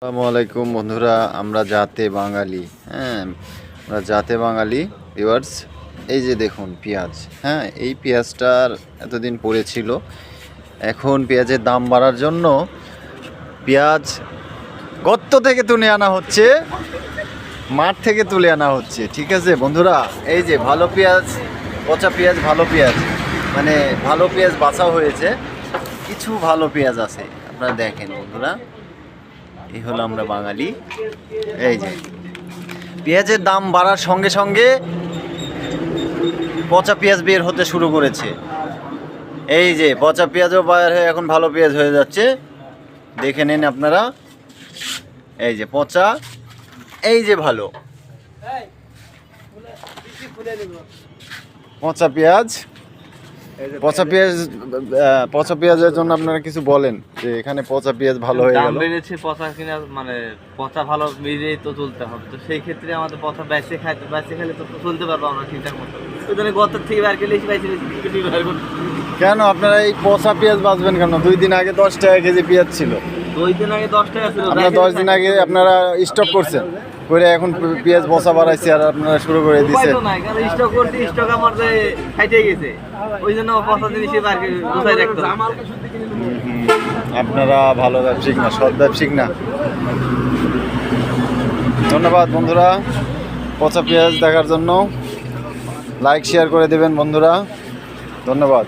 আসসালামু আলাইকুম বন্ধুরা, আমরা জাতে বাঙালি। আমরা জাতে বাঙালি ভিউয়ার্স। এই যে দেখুন পেঁয়াজ, এই পেঁয়াজটার এতদিন পড়েছিল, এখন পেঁয়াজের দাম বাড়ার জন্য পেঁয়াজ গর্ত থেকে তুলে আনা হচ্ছে, মাঠ থেকে তুলে আনা হচ্ছে। ঠিক আছে বন্ধুরা, এই যে ভালো পেঁয়াজ, পচা পেঁয়াজ, ভালো পেঁয়াজ, মানে ভালো পেঁয়াজ বাছা হয়েছে, কিছু ভালো পেঁয়াজ আছে। আপনারা দেখেন বন্ধুরা, এই হলো আমরা বাঙালি। এই যে পেঁয়াজের দাম বাড়ার সঙ্গে সঙ্গে পচা পেঁয়াজ বের হতে শুরু করেছে। এই যে পচা পেঁয়াজও বাইর হয়ে এখন ভালো পেঁয়াজ হয়ে যাচ্ছে, দেখে নিন আপনারা। এই যে পচা, এই যে ভালো পচা পেঁয়াজ। পচা পেঁয়াজের জন্য আপনারা কিছু বলেন যে এখানে পচা পেঁয়াজ ভালো হয়ে গেল। দাম বেড়েছে পচা কিনা, মানে পচা ভালো মিলিয়েই তো চলতে হবে। তো সেই ক্ষেত্রে আমাদের পচা বেঁচে খেলে তো চলতে পারবো আমরা ঠিকঠাক মতো। ওই জন্য গত থেকে বার করলে কেন আপনারা এই পচা পেঁয়াজ বাঁচবেন কেন? 2 দিন আগে 10 টাকা কেজি পেঁয়াজ ছিল। 2 দিন আগে 10 টাকা ছিল, আপনারা 10 দিন আগে আপনারা স্টক করছেন করে, এখন পেঁয়াজ পচা বাড়াইছে আর আপনারা শুরু করে দিচ্ছেন। স্টক করছি, স্টক আমার খাইতে গেছে, ওই জন্য পচা জিনিসই বার করে গোছাই রাখতে হবে। আপনারা ভালো ব্যবসায়িক না, সৎ ব্যবসায়িক না। ধন্যবাদ বন্ধুরা, পচা পেঁয়াজ দেখার জন্য লাইক শেয়ার করে দেবেন বন্ধুরা, ধন্যবাদ।